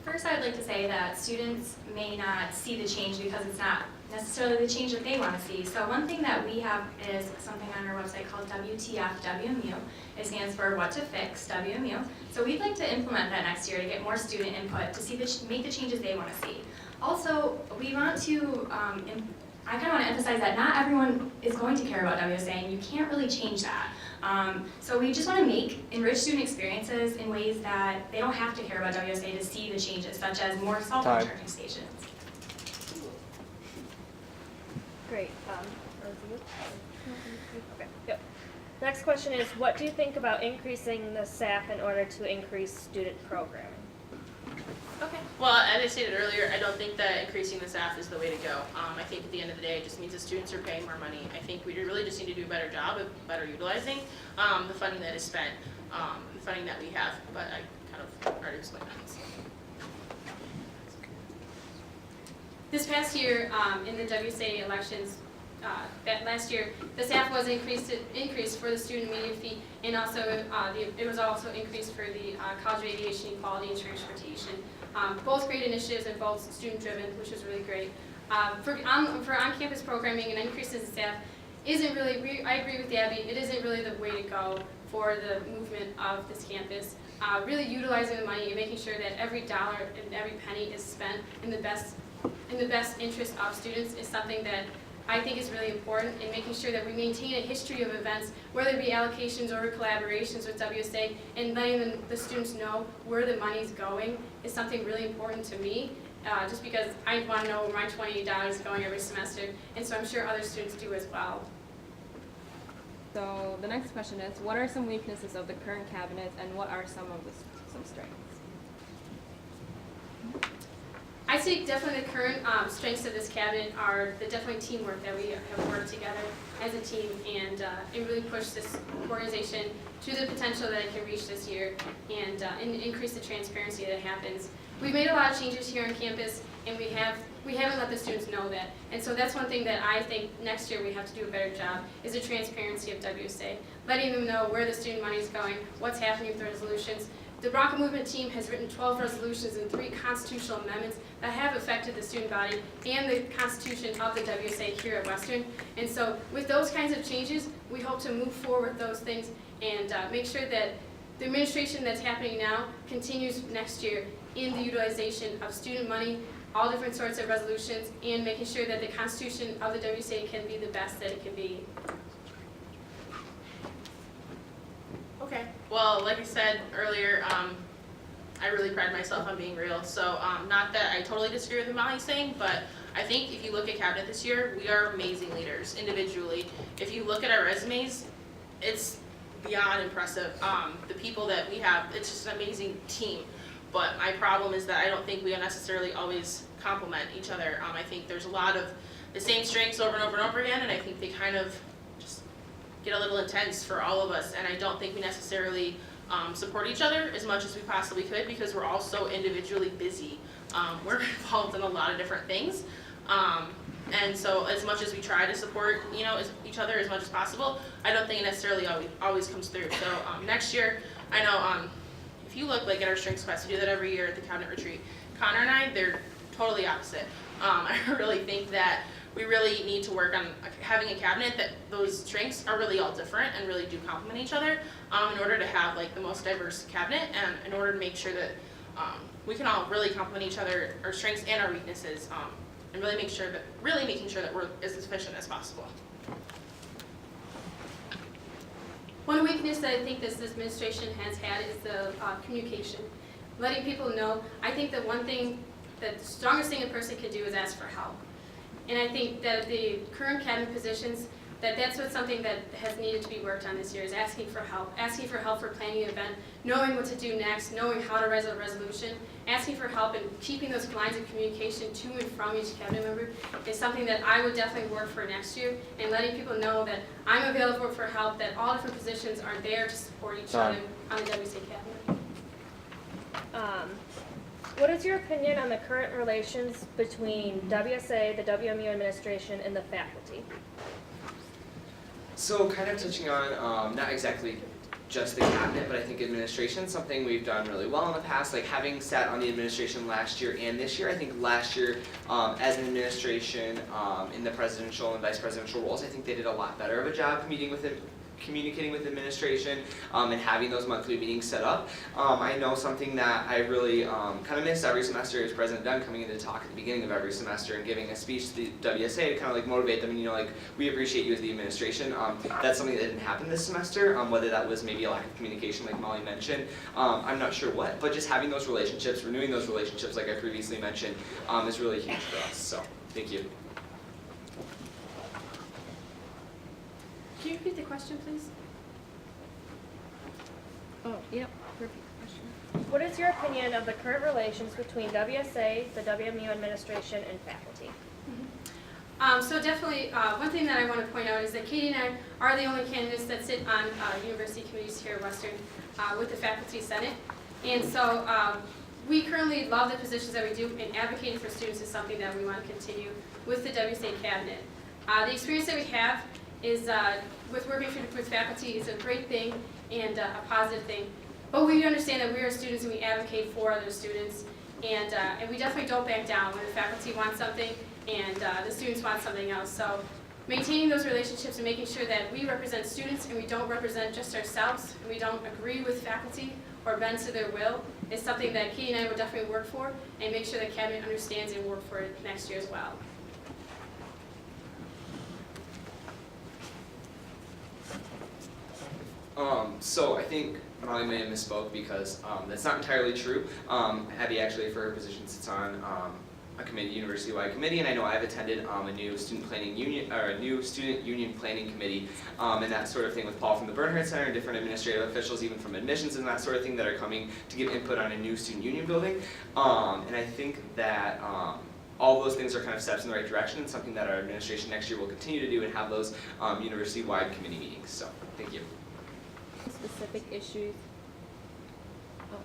First, I'd like to say that students may not see the change because it's not necessarily the change that they want to see. So one thing that we have is something on our website called WTF WMU. It stands for What to Fix WMU. So we'd like to implement that next year to get more student input to see make the changes they want to see. Also, we want to, I kind of want to emphasize that not everyone is going to care about WSA, and you can't really change that. So we just want to enrich student experiences in ways that they don't have to care about WSA to see the changes, such as more cell phone charging stations. Great. Okay. Yep. Next question is, what do you think about increasing the staff in order to increase student programming? Okay. Well, as I stated earlier, I don't think that increasing the staff is the way to go. I think at the end of the day, it just means that students are paying more money. I think we really just need to do a better job of better utilizing the funding that is spent, the funding that we have. But I kind of already explained that. So. This past year, in the WSA elections, last year, the staff was increased for the student media fee, and also it was also increased for the college aviation equality and transportation. Both great initiatives and both student-driven, which was really great. For on-campus programming, an increase in staff isn't really, I agree with Abby, it isn't really the way to go for the movement of this campus. Really utilizing the money and making sure that every dollar and every penny is spent in the best interest of students is something that I think is really important, in making sure that we maintain a history of events, whether it be allocations or collaborations with WSA, and letting the students know where the money's going is something really important to me, just because I want to know where my $28 is going every semester, and so I'm sure other students do as well. So the next question is, what are some weaknesses of the current cabinet, and what are some strengths? I see definitely the current strengths of this cabinet are definitely teamwork, that we have worked together as a team and really pushed this organization to the potential that it can reach this year and increase the transparency that happens. We've made a lot of changes here on campus, and we haven't let the students know that. And so that's one thing that I think next year we have to do a better job, is the transparency of WSA, letting them know where the student money is going, what's happening with the resolutions, The Bronco Movement team has written 12 resolutions and 3 constitutional amendments that have affected the student body and the constitution of the WSA here at Western. And so with those kinds of changes, we hope to move forward with those things and make sure that the administration that's happening now continues next year in the utilization of student money, all different sorts of resolutions, and making sure that the constitution of the WSA can be the best that it can be. Okay. Well, like I said earlier, I really pride myself on being real. So not that I totally disagree with what Molly's saying, but I think if you look at cabinet this year, we are amazing leaders individually. If you look at our resumes, it's beyond impressive. The people that we have, it's just an amazing team. But my problem is that I don't think we necessarily always complement each other. I think there's a lot of the same strengths over and over and over again, and I think they kind of just get a little intense for all of us, and I don't think we necessarily support each other as much as we possibly could because we're all so individually busy. We're involved in a lot of different things, and so as much as we try to support, each other as much as possible, I don't think it necessarily always comes through. So next year, I know if you look like at our strengths class, we do that every year at the cabinet retreat. Connor and I, they're totally opposite. I really think that we really need to work on having a cabinet that those strengths are really all different and really do complement each other in order to have like the most diverse cabinet and in order to make sure that we can all really complement each other, our strengths and our weaknesses, and really making sure that we're as efficient as possible. One weakness that I think this administration has had is the communication. Letting people know, I think that the strongest thing a person can do is ask for help. And I think that the current cabinet positions, that's something that has needed to be worked on this year, is asking for help for planning an event, knowing what to do next, knowing how to write a resolution, asking for help and keeping those lines of communication to and from each cabinet member is something that I would definitely work for next year, and letting people know that I'm available for help, that all different positions are there to support each other on the WSA cabinet. What is your opinion on the current relations between WSA, the WMU administration, and the faculty? So kind of touching on not exactly just the cabinet, but I think administration, something we've done really well in the past, like having sat on the administration last year and this year. I think last year as an administration in the presidential and vice presidential roles, I think they did a lot better of a job communicating with administration and having those monthly meetings set up. I know something that I really kind of miss every semester is President Dunn coming in to talk at the beginning of every semester and giving a speech to the WSA to kind of like motivate them and we appreciate you as the administration. That's something that didn't happen this semester, whether that was maybe a lack of communication like Molly mentioned. I'm not sure what, but just having those relationships, renewing those relationships like I previously mentioned is really huge for us. So thank you. Can you repeat the question, please? Oh, yep. Repeat the question. What is your opinion of the current relations between WSA, the WMU administration, and faculty? So definitely, one thing that I want to point out is that Katie and I are the only candidates that sit on university committees here at Western with the Faculty Senate. And so we currently love the positions that we do, and advocating for students is something that we want to continue with the WSA cabinet. The experience that we have is with working with faculty is a great thing and a positive thing. But we understand that we are students and we advocate for other students, and we definitely don't back down when the faculty wants something and the students want something else. So maintaining those relationships and making sure that we represent students and we don't represent just ourselves and we don't agree with faculty or bend to their will is something that Katie and I will definitely work for and make sure that cabinet understands and work for it next year as well. So I think Molly may have misspoke because that's not entirely true. Abby actually, for her position, sits on a committee, university-wide committee, and I know I've attended a new student planning union or a new student union planning committee, and that sort of thing with Paul from the Bernhard Center and different administrative officials, even from admissions and that sort of thing, that are coming to give input on a new student union building. And I think that all those things are kind of steps in the right direction and something that our administration next year will continue to do and have those university-wide committee meetings. So thank you. Specific issues. Oh,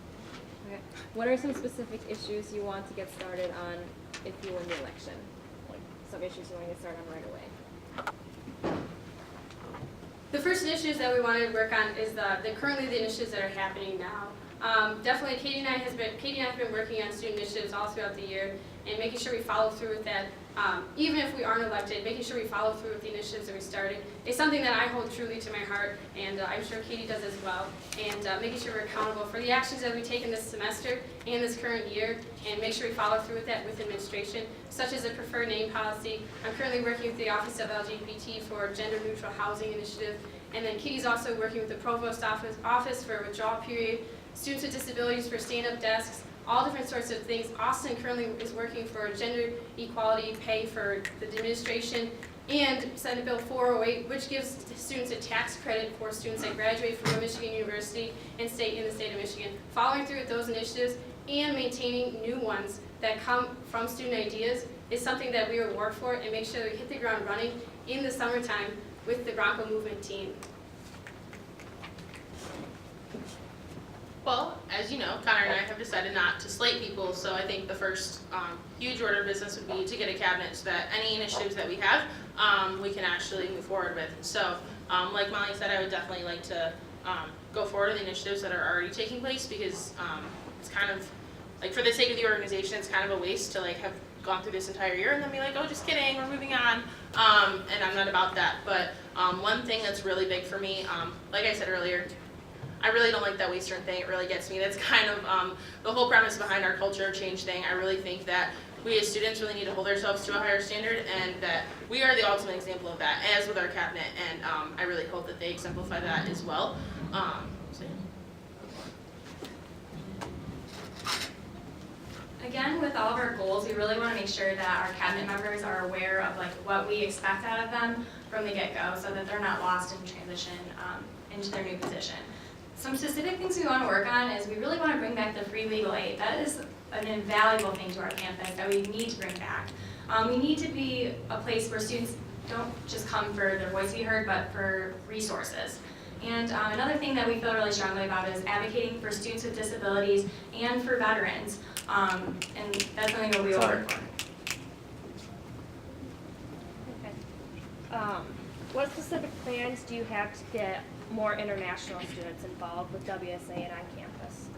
okay. What are some specific issues you want to get started on if you win the election? Like some issues you want to get started on right away. The first initiatives that we wanted to work on is currently the initiatives that are happening now. Definitely, Katie and I have been working on student initiatives all throughout the year and making sure we follow through with that. Even if we aren't elected, making sure we follow through with the initiatives that we started is something that I hold truly to my heart, and I'm sure Katie does as well. And making sure we're accountable for the actions that we take in this semester and this current year, and make sure we follow through with that with administration, such as a preferred name policy. I'm currently working with the Office of LGBT for gender neutral housing initiative, and then Katie's also working with the Provost office for withdrawal period, students with disabilities for stand-up desks, all different sorts of things. Austin currently is working for gender equality pay for the administration, and Senate Bill 408, which gives students a tax credit for students that graduate from a Michigan university and stay in the state of Michigan. Following through with those initiatives and maintaining new ones that come from student ideas is something that we work for, and make sure that we hit the ground running in the summertime with the Bronco Movement team. Well, as you know, Connor and I have decided not to slate people, so I think the first huge order of business would be to get a cabinet so that any initiatives that we have, we can actually move forward with. So, like Molly said, I would definitely like to go forward with the initiatives that are already taking place, because it's kind of, like, for the sake of the organization, it's kind of a waste to, like, have gone through this entire year and then be like, oh, just kidding, we're moving on. And I'm not about that. But one thing that's really big for me, like I said earlier, I really don't like that Western thing. It really gets me. That's kind of the whole premise behind our culture change thing. I really think that we as students really need to hold ourselves to a higher standard, and that we are the ultimate example of that, as with our cabinet. And I really hope that they exemplify that as well. So yeah. Again, with all of our goals, we really want to make sure that our cabinet members are aware of like what we expect out of them from the get-go, so that they're not lost in transition into their new position. Some specific things we want to work on is we really want to bring back the free legal aid. That is an invaluable thing to our campus that we need to bring back. We need to be a place where students don't just come for their voice to be heard, but for resources. And another thing that we feel really strongly about is advocating for students with disabilities and for veterans. And that's something that we will work for. Okay. What specific plans do you have to get more international students involved with WSA and on campus?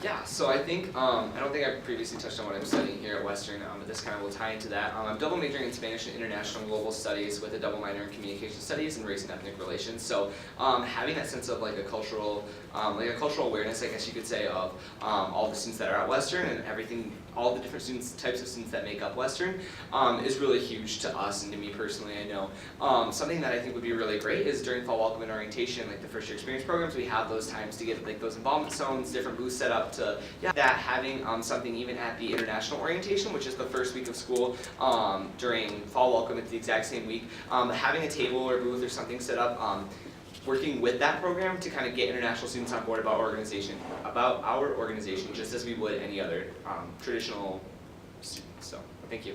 Yeah, so I think, I don't think I previously touched on what I'm studying here at Western, but this kind of will tie into that. I'm double majoring in Spanish and International Global Studies with a double minor in Communication Studies and Race and Ethnic Relations. So having that sense of like a cultural awareness, I guess you could say, of all the students that are at Western and everything, all the different types of students that make up Western is really huge to us and to me personally, I know. Something that I think would be really great is during fall welcome and orientation, like the first year experience programs, we have those times to get like those involvement zones, different booths set up to, that having something even at the international orientation, which is the first week of school during fall welcome, it's the exact same week, having a table or booth or something set up, working with that program to kind of get international students on board about our organization, just as we would any other traditional students. So, thank you.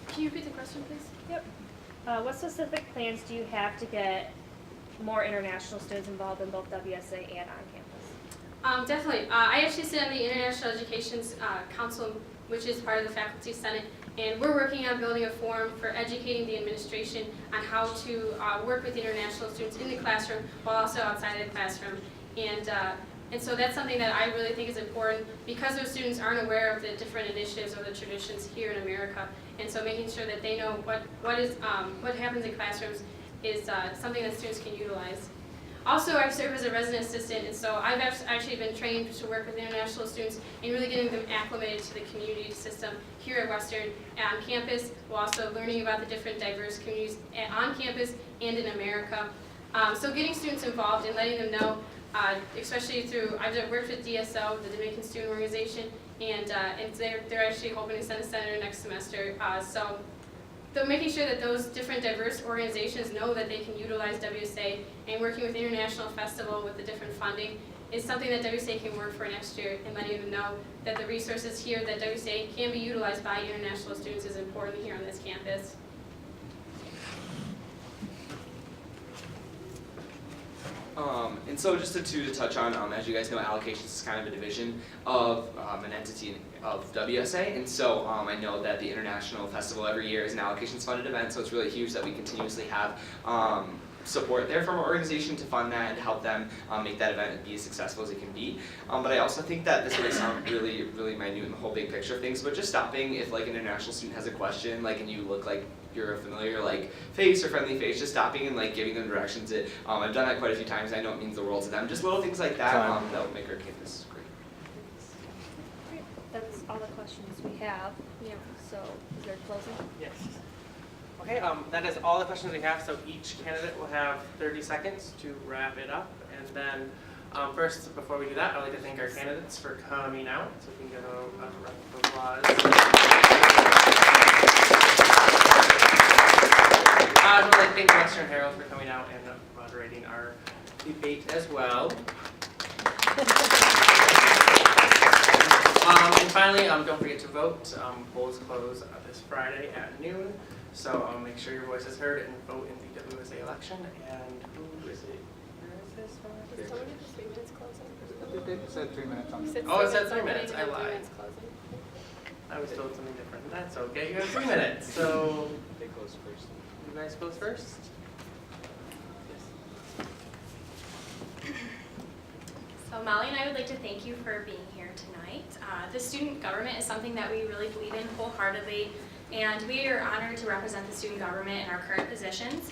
Can you repeat the question, please? Yep. What specific plans do you have to get more international students involved in both WSA and on campus? Definitely. I actually sit on the International Education Council, which is part of the Faculty Senate, and we're working on building a forum for educating the administration on how to work with international students in the classroom while also outside of the classroom. And so that's something that I really think is important, because those students aren't aware of the different initiatives or the traditions here in America. And so making sure that they know what happens in classrooms is something that students can utilize. Also, I serve as a resident assistant, and so I've actually been trained to work with international students and really getting them acclimated to the community system here at Western on campus, while also learning about the different diverse communities on campus and in America. So getting students involved and letting them know, especially through, I've worked with DSO, the Dominican Student Organization, and they're actually hoping to send a senator next semester. So making sure that those different diverse organizations know that they can utilize WSA, and working with International Festival with the different funding is something that WSA can work for next year, and letting them know that the resources here that WSA can be utilized by international students is important here on this campus. And so just to touch on, as you guys know, allocations is kind of a division of an entity of WSA, and so I know that the International Festival every year is an allocations funded event, so it's really huge that we continuously have support there from our organization to fund that and help them make that event be as successful as it can be. But I also think that this may sound really, really minute in the whole big picture of things, but just stopping if like an international student has a question, like, and you look like you're a familiar like face or friendly face, just stopping and like giving them directions. I've done that quite a few times. I know it means the world to them. Just little things like that that will make our campus great. Great. That's all the questions we have. Yeah. So is there closing? Yes. Okay, that is all the questions we have, so each candidate will have 30 seconds to wrap it up. And then first, before we do that, I'd like to thank our candidates for coming out, so we can give a round of applause. I'd like to thank Western Herald for coming out and moderating our debate as well. And finally, don't forget to vote. Polls close this Friday at noon. So make sure your voice is heard and vote in the WSA election. And who is it? Where is this from? Did someone get the 3 minutes closing? It said 3 minutes on You the said Oh, it said 3 somebody minutes. I did 3 lied. minutes closing. I was told something different. That's okay. You have 3 minutes. So They close first. you guys close first? So Molly and I would like to thank you for being here tonight. The student government is something that we really believe in wholeheartedly, and we are honored to represent the student government in our current positions.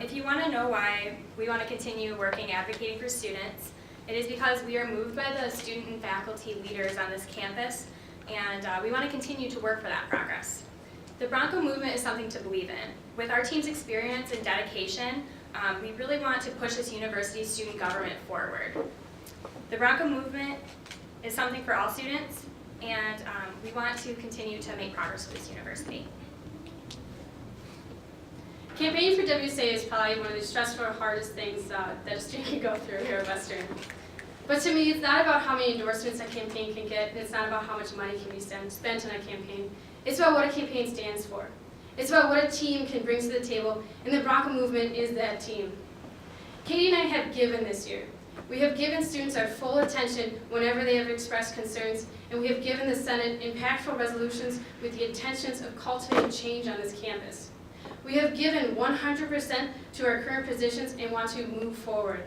If you want to know why we want to continue working advocating for students, it is because we are moved by the student and faculty leaders on this campus, and we want to continue to work for that progress. The Bronco movement is something to believe in. With our team's experience and dedication, we really want to push this university's student government forward. The Bronco movement is something for all students, and we want to continue to make progress with this university. Campaigning for WSA is probably one of the stressful, hardest things that a student can go through here at Western. But to me, it's not about how many endorsements a campaign can get, and it's not about how much money can be spent on a campaign. It's about what a campaign stands for. It's about what a team can bring to the table, and the Bronco movement is that team. Katie and I have given this year. We have given students our full attention whenever they have expressed concerns, and we have given the Senate impactful resolutions with the intentions of cultivating change on this campus. We have given 100% to our current positions and want to move forward.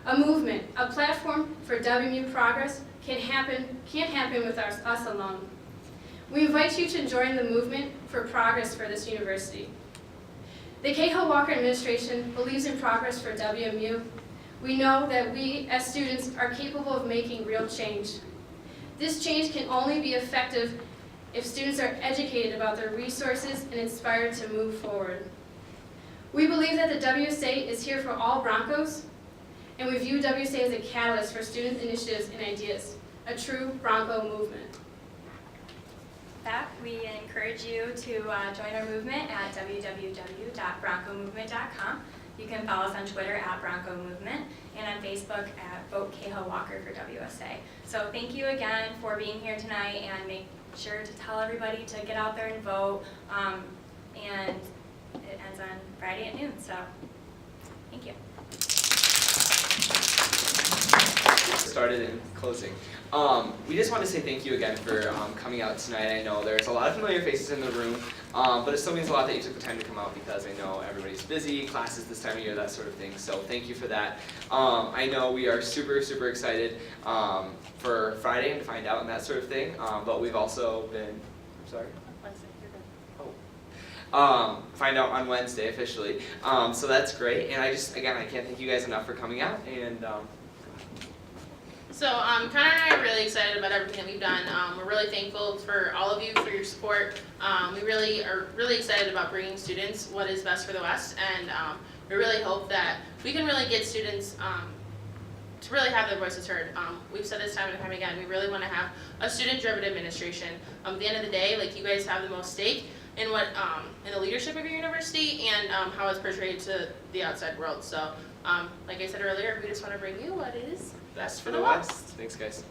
A movement, a platform for WMU progress can't happen with us alone. We invite you to join the movement for progress for this university. The Cahill Walker administration believes in progress for WMU. We know that we, as students, are capable of making real change. This change can only be effective if students are educated about their resources and inspired to move forward. We believe that the WSA is here for all Broncos, and we view WSA as a catalyst for student initiatives and ideas, a true Bronco movement. With that, we encourage you to join our movement at www.broncomovement.com. You can follow us on Twitter at Bronco Movement and on Facebook at Vote Cahill Walker for WSA. So thank you again for being here tonight, and make sure to tell everybody to get out there and vote. And it ends on Friday at noon, so thank you. Started in closing. We just want to say thank you again for coming out tonight. I know there's a lot of familiar faces in the room, but it still means a lot that you took the time to come out, because I know everybody's busy, classes this time of year, that sort of thing. So thank you for that. I know we are super, super excited for Friday and to find out and that sort of thing, but we've also been, I'm sorry? Find out on Wednesday officially. So that's great, and I can't thank you guys enough for coming out. And So Connor and I are really excited about everything that we've done. We're really thankful for all of you for your support. We really are really excited about bringing students what is best for the West, and we really hope that we can really get students to really have their voices heard. We've said this time and time again, we really want to have a student-driven administration. At the end of the day, like, you guys have the most stake in what in the leadership of your university and how it's portrayed to the outside world. So, like I said earlier, we just want to bring you what is best for the West. Thanks, guys.